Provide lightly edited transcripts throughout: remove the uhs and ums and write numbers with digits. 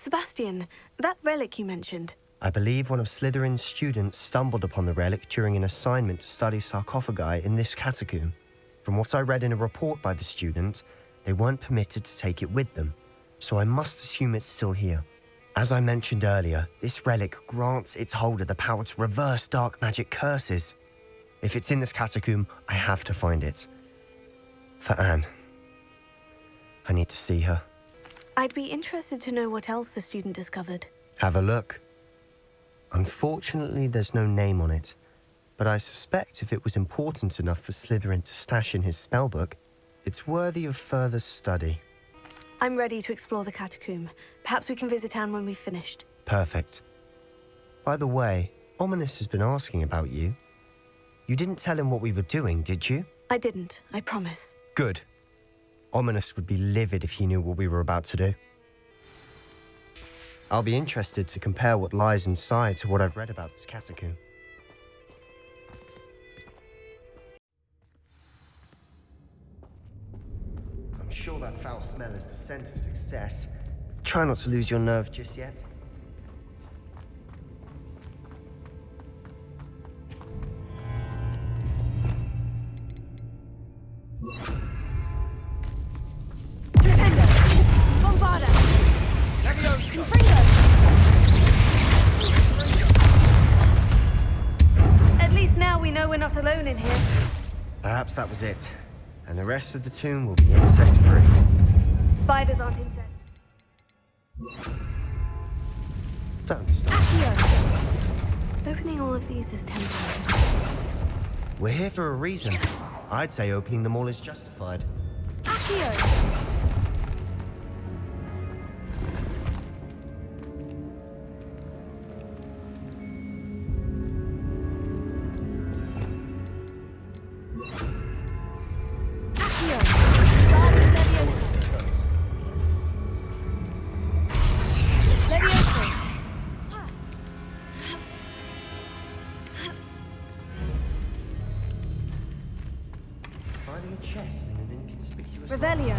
Sebastian, that relic you mentioned. I believe one of Slytherin's students stumbled upon the relic during an assignment to study sarcophagi in this catacomb. From what I read in a report by the student, they weren't permitted to take it with them, so I must assume it's still here. As I mentioned earlier, this relic grants its holder the power to reverse dark magic curses. If it's in this catacomb, I have to find it. For Anne. I need to see her. I'd be interested to know what else the student discovered. Have a look. Unfortunately, there's no name on it, but I suspect if it was important enough for Slytherin to stash in his spellbook, it's worthy of further study. I'm ready to explore the catacomb. Perhaps we can visit Anne when we've finished. Perfect. By the way, Ominous has been asking about you. You didn't tell him what we were doing, did you? I didn't, I promise. Good. Ominous would be livid if he knew what we were about to do. I'll be interested to compare what lies inside to what I've read about this catacomb. I'm sure that foul smell is the scent of success. Try not to lose your nerve just yet. At least now we know we're not alone in here. Perhaps that was it. And the rest of the tomb will be insect-free. Spiders aren't insects. Don't stop. Accio! Opening all of these is tempting. We're here for a reason. I'd say opening them all is justified. Accio! Finding a chest in an inconspicuous Revelio.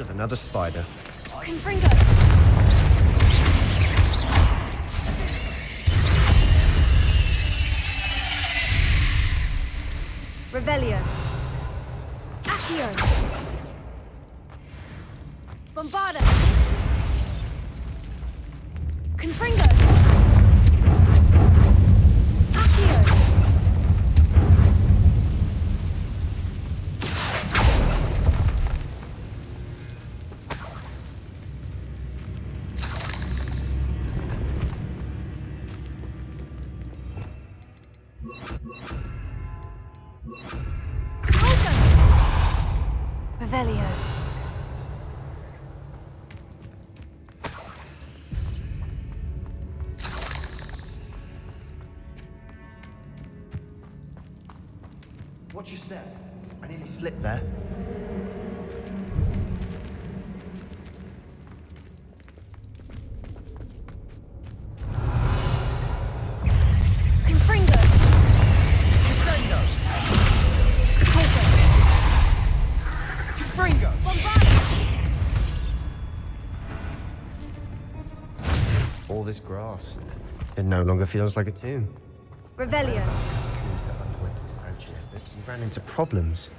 of another spider. Confringo. Revelio. Accio. Bombarda. Confringo. Accio. Revelio. Watch your step. I nearly slipped there. Confringo. Incendio! Coso. Confringo! Bombarda. All this grass. It no longer feels like a tomb. Revelio. Catacombs that underwent expansion efforts and ran into problems.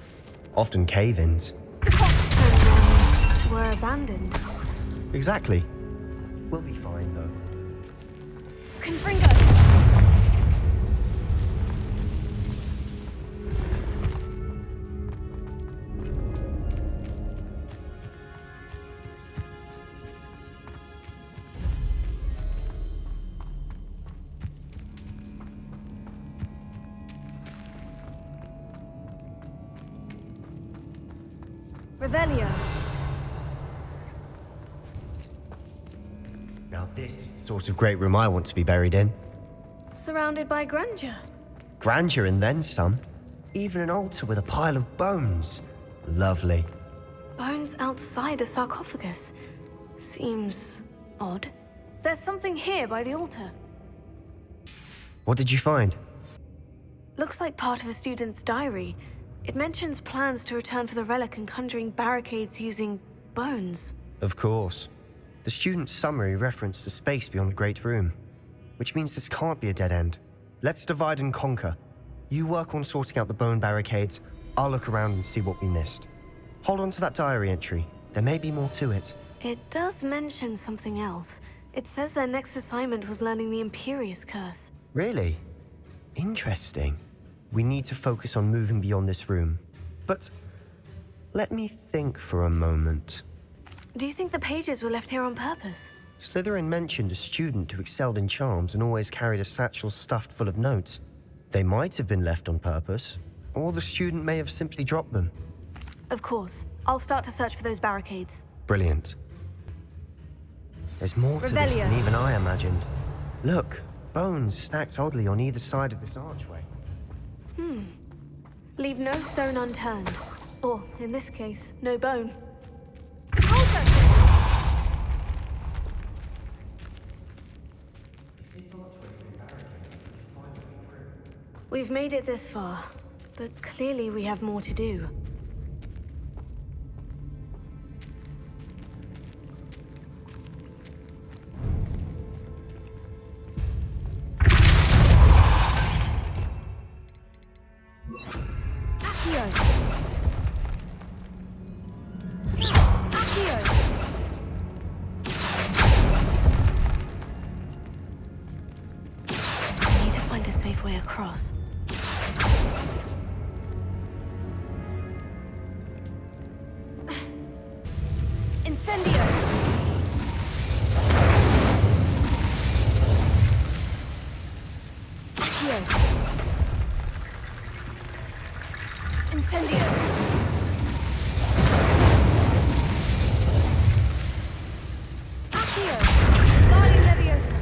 Often cave-ins. And were abandoned. Exactly. We'll be fine, though. Confringo. Revelio. Now this is the sort of great room I want to be buried in. Surrounded by grandeur. Grandeur and then some. Even an altar with a pile of bones. Lovely. Bones outside a sarcophagus. Seems odd. There's something here by the altar. What did you find? Looks like part of a student's diary. It mentions plans to return for the relic and conjuring barricades using bones. Of course. The student's summary referenced a space beyond the Great Room, which means this can't be a dead end. Let's divide and conquer. You work on sorting out the bone barricades, I'll look around and see what we missed. Hold on to that diary entry. There may be more to it. It does mention something else. It says their next assignment was learning the Imperious Curse. Really? Interesting. We need to focus on moving beyond this room. But let me think for a moment. Do you think the pages were left here on purpose? Slytherin mentioned a student who excelled in charms and always carried a satchel stuffed full of notes. They might have been left on purpose, or the student may have simply dropped them. Of course. I'll start to search for those barricades. Brilliant. There's more to this than even I imagined. Look, bones stacked oddly on either side of this archway. Leave no stone unturned. Or, in this case, no bone. We've made it this far, but clearly we have more to do. Way across. Incendio! Accio! Incendio! Accio! Body Leviosa!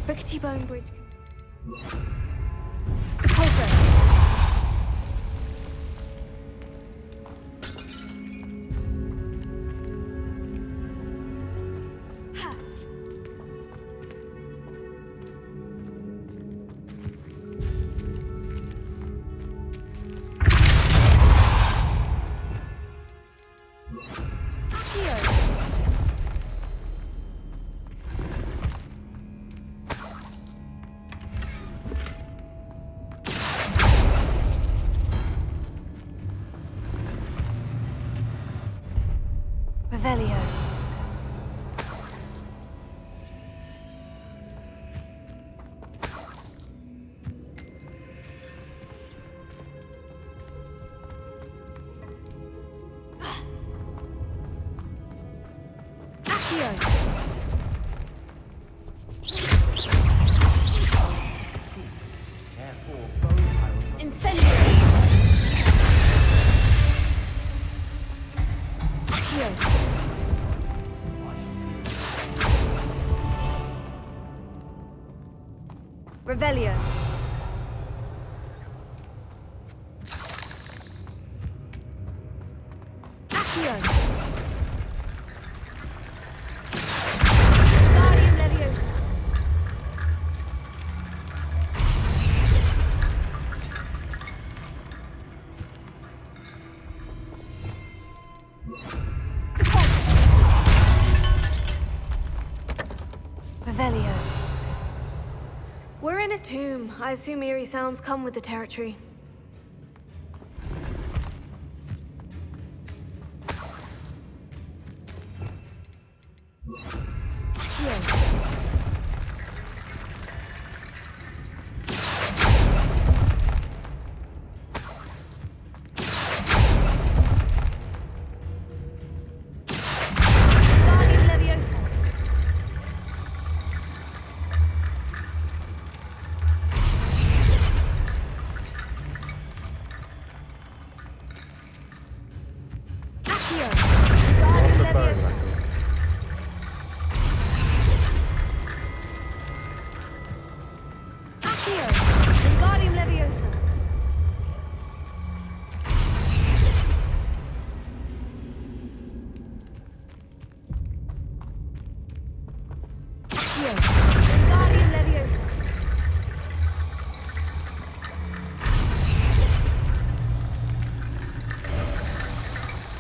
Rickety bone bridge. Pulsar. Revelio. Revelio. Accio. Guardium Leviosa. Revelio. We're in a tomb. I assume eerie sounds come with the territory. Guardian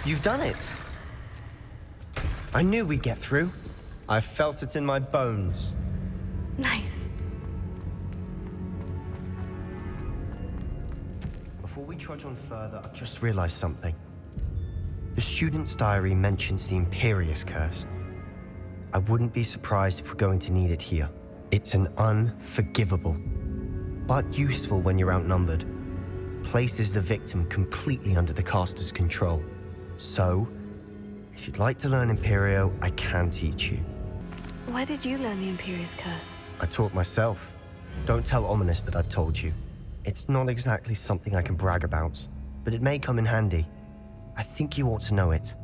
You've done it. I knew we'd get through. I felt it in my bones. Nice. Before we trudge on further, I've just realized something. The student's diary mentions the Imperius Curse. I wouldn't be surprised if we're going to need it here. It's an unforgivable, but useful when you're outnumbered. Places the victim completely under the caster's control. So, if you'd like to learn Imperio, I can teach you. Where did you learn the Imperius Curse? I taught myself. Don't tell Ominous that I've told you. It's not exactly something I can brag about, but it may come in handy. I think you ought to know it.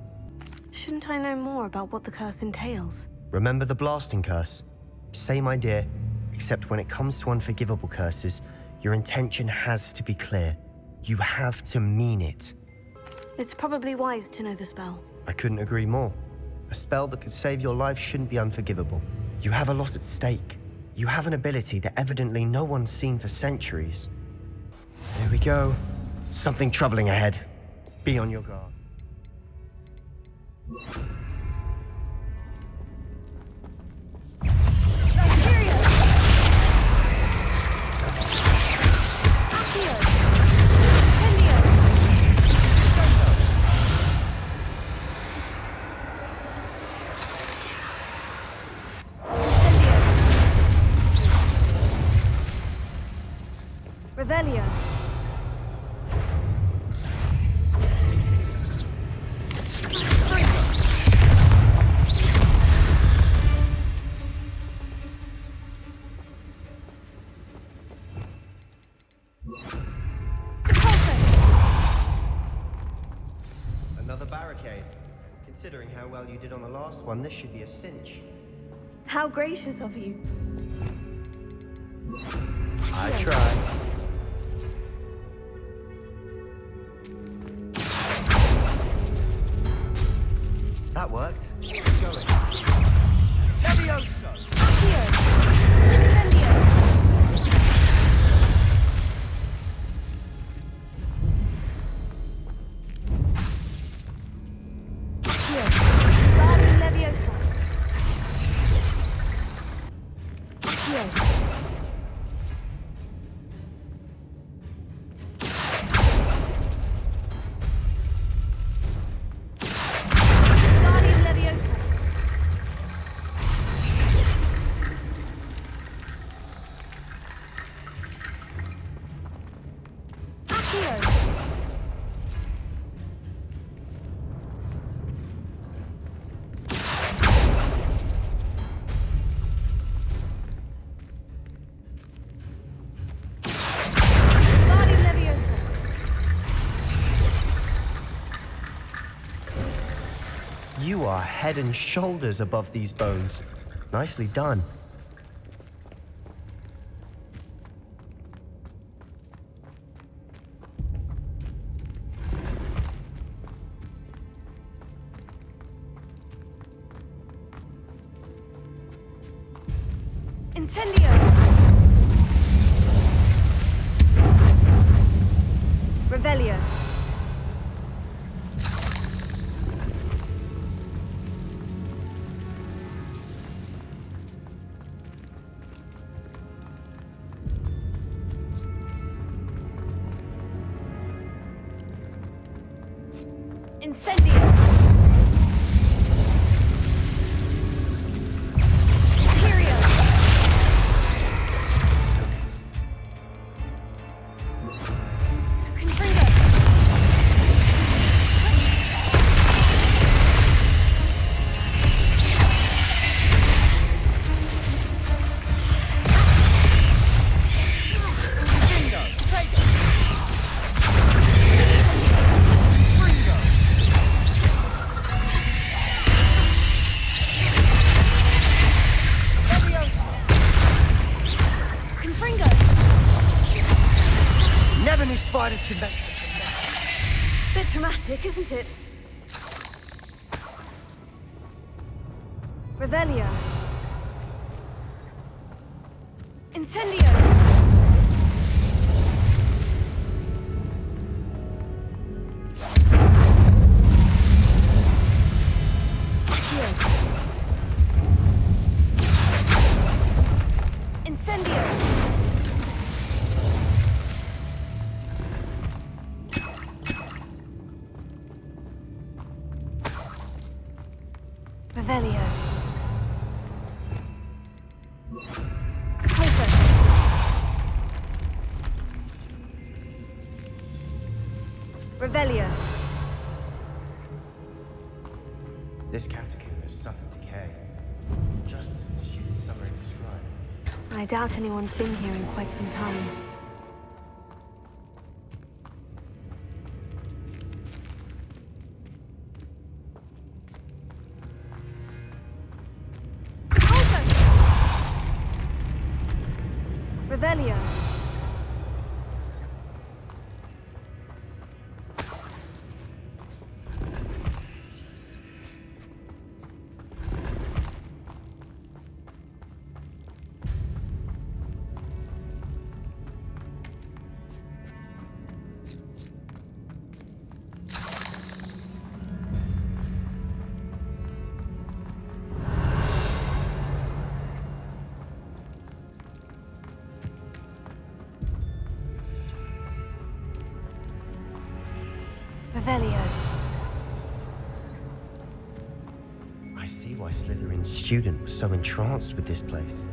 Shouldn't I know more about what the curse entails? Remember the blasting curse? Same idea, except when it comes to unforgivable curses, your intention has to be clear. You have to mean it. It's probably wise to know the spell. I couldn't agree more. A spell that could save your life shouldn't be unforgivable. You have a lot at stake. You have an ability that evidently no one's seen for centuries. Here we go. Something troubling ahead. Be on your guard. Revelio. Another barricade. Considering how well you did on the last one, this should be a cinch. How gracious of you. I tried. That worked. Let's go. Levioso! Accio! Incendio! Accio! Guardi Leviosa! Accio! You are head and shoulders above these bones. Nicely done. Incendio! Revelio. Incendio! Imperio! Confringo! Never knew spiders could make... Bit dramatic, isn't it? Revelio. Incendio. Incendio! Revelio. Closer. Revelio. This catacomb has suffered decay, just as the student summary described. I doubt anyone's been here in quite some time. Revelio. Revelio. I see why Slytherin's student was so entranced with this place.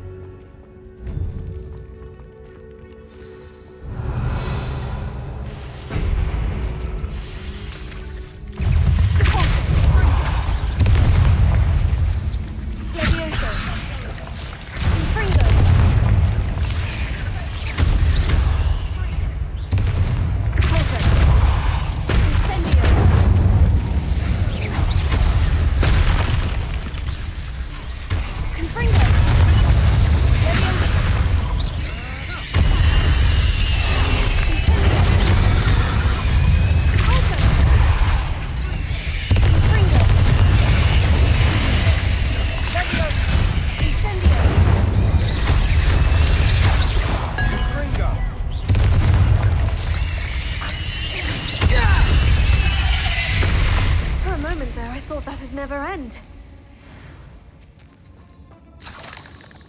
Never end.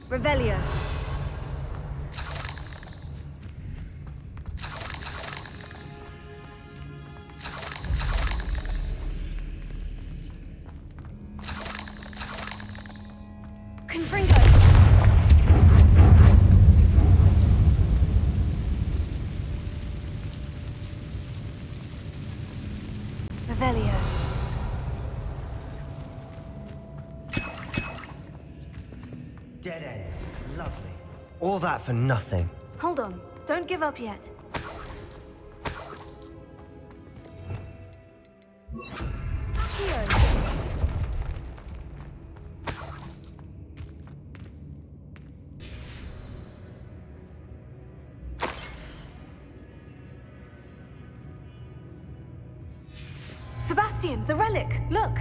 Revelio. Confringo. Revelio. Dead end. Lovely. All that for nothing. Hold on. Don't give up yet. Here. Sebastian, the relic! Look!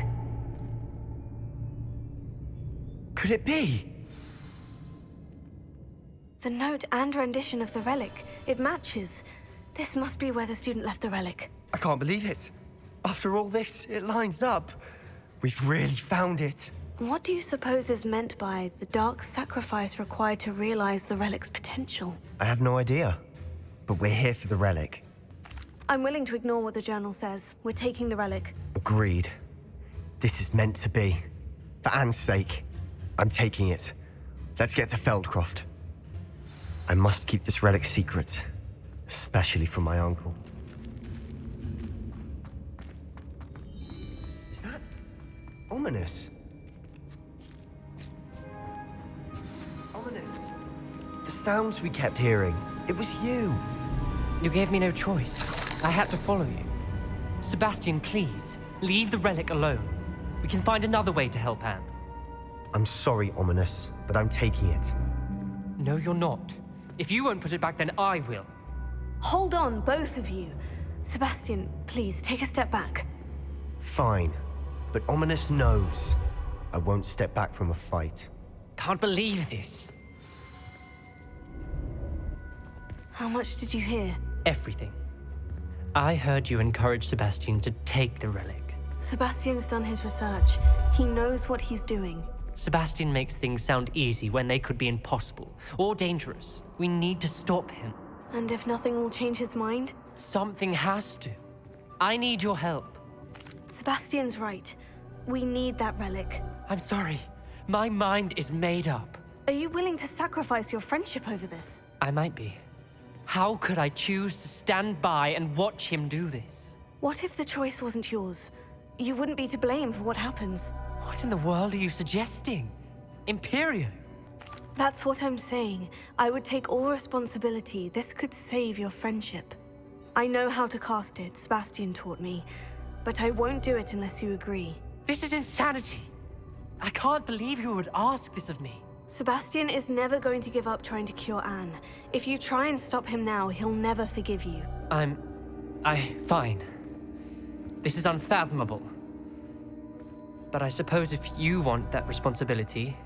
Could it be? The note and rendition of the relic. It matches. This must be where the student left the relic. I can't believe it. After all this, it lines up. We've really found it. What do you suppose is meant by the dark sacrifice required to realize the relic's potential? I have no idea. But we're here for the relic. I'm willing to ignore what the journal says. We're taking the relic. Agreed. This is meant to be. For Anne's sake, I'm taking it. Let's get to Feldcroft. I must keep this relic secret, especially from my uncle. Is that ominous? Ominous. The sounds we kept hearing. It was you. You gave me no choice. I had to follow you. Sebastian, please, leave the relic alone. We can find another way to help Anne. I'm sorry, Ominous, but I'm taking it. No, you're not. If you won't put it back, then I will. Hold on, both of you. Sebastian, please, take a step back. Fine, but Ominous knows I won't step back from a fight. Can't believe this. How much did you hear? Everything. I heard you encourage Sebastian to take the relic. Sebastian's done his research. He knows what he's doing. Sebastian makes things sound easy when they could be impossible or dangerous. We need to stop him. And if nothing will change his mind? Something has to. I need your help. Sebastian's right. We need that relic. I'm sorry. My mind is made up. Are you willing to sacrifice your friendship over this? I might be. How could I choose to stand by and watch him do this? What if the choice wasn't yours? You wouldn't be to blame for what happens. What in the world are you suggesting? Imperio? That's what I'm saying. I would take all responsibility. This could save your friendship. I know how to cast it, Sebastian taught me. But I won't do it unless you agree. This is insanity. I can't believe you would ask this of me. Sebastian is never going to give up trying to cure Anne. If you try and stop him now, he'll never forgive you. Fine. This is unfathomable. But I suppose if you want that responsibility,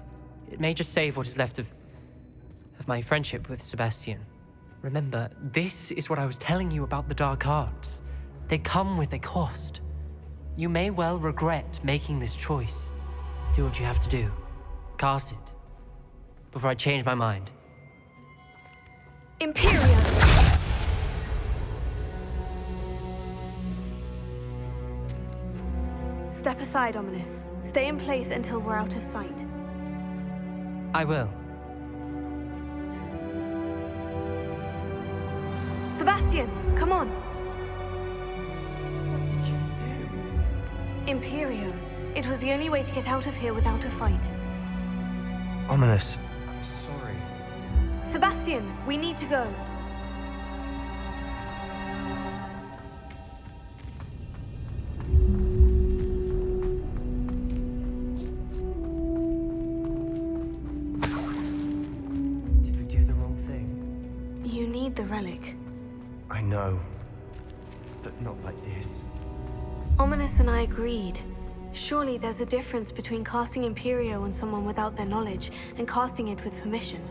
it may just save what is left of my friendship with Sebastian. Remember, this is what I was telling you about the dark arts. They come with a cost. You may well regret making this choice. Do what you have to do. Cast it. Before I change my mind. Imperio! Step aside, Ominous. Stay in place until we're out of sight. I will. Sebastian, come on! What did you do? Imperio. It was the only way to get out of here without a fight. Ominous, I'm sorry. Sebastian, we need to go. Did we do the wrong thing? You need the relic. I know, but not like this. Ominous and I agreed. Surely there's a difference between casting Imperio on someone without their knowledge and casting it with permission.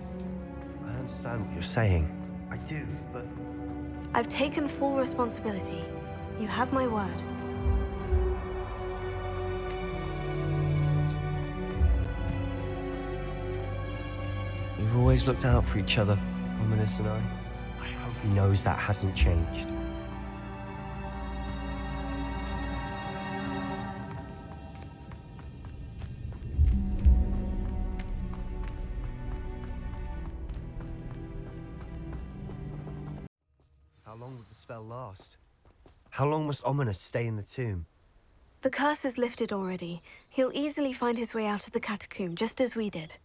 I understand what you're saying. I do, but... I've taken full responsibility. You have my word. We've always looked out for each other, Ominous and I. I hope he knows that hasn't changed. How long will the spell last? How long must Ominous stay in the tomb? The curse is lifted already. He'll easily find his way out of the catacomb, just as we did.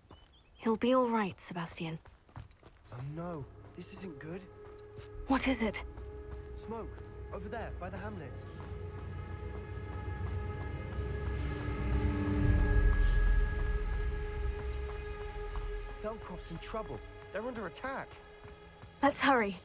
He'll be all right, Sebastian. Oh no, this isn't good. What is it? Smoke, over there, by the hamlet. Delcroft's in trouble. They're under attack. Let's hurry.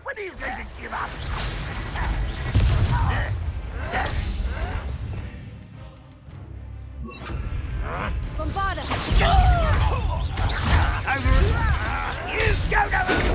When are you going to give up? Bombarda! You go to...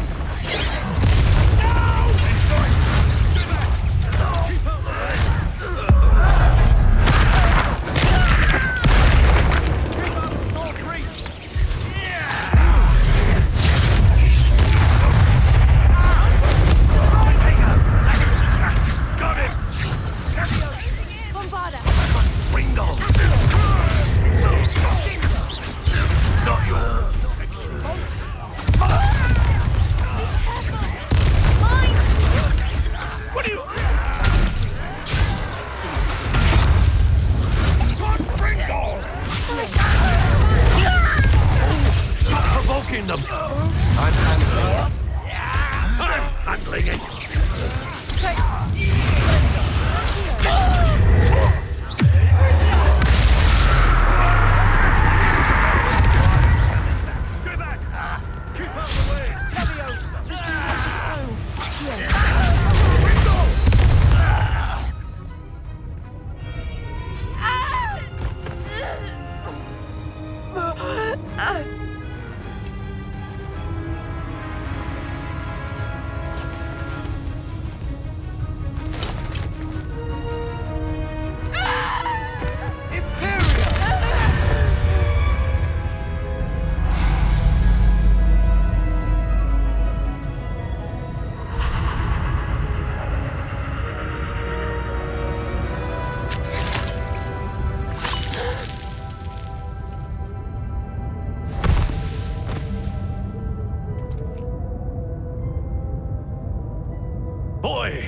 Why?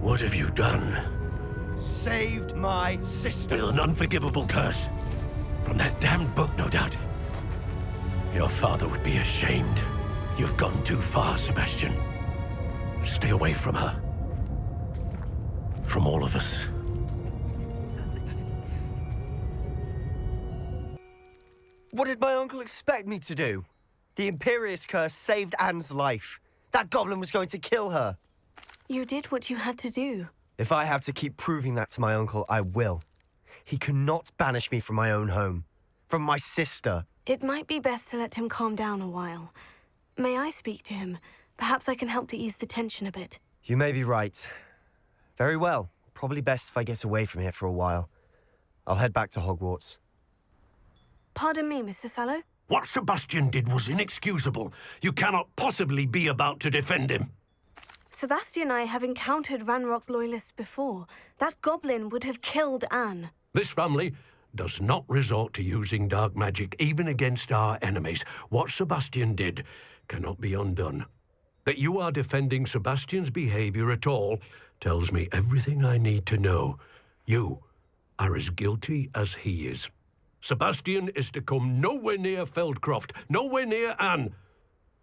What have you done? Saved my sister. With an unforgivable curse. From that damned book, no doubt. Your father would be ashamed. You've gone too far, Sebastian. Stay away from her. From all of us. What did my uncle expect me to do? The Imperious curse saved Anne's life. That goblin was going to kill her. You did what you had to do. If I have to keep proving that to my uncle, I will. He cannot banish me from my own home. From my sister. It might be best to let him calm down a while. May I speak to him? Perhaps I can help to ease the tension a bit. You may be right. Very well. Probably best if I get away from here for a while. I'll head back to Hogwarts. Pardon me, Mr. Sallow? What Sebastian did was inexcusable. You cannot possibly be about to defend him. Sebastian and I have encountered Ranrock's loyalists before. That goblin would have killed Anne. This family does not resort to using dark magic even against our enemies. What Sebastian did cannot be undone. That you are defending Sebastian's behavior at all tells me everything I need to know. You are as guilty as he is. Sebastian is to come nowhere near Feldcroft, nowhere near Anne.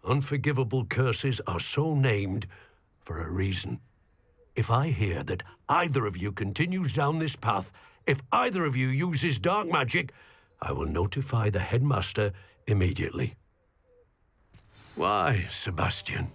Unforgivable curses are so named for a reason. If I hear that either of you continues down this path, if either of you uses dark magic, I will notify the headmaster immediately. Why, Sebastian?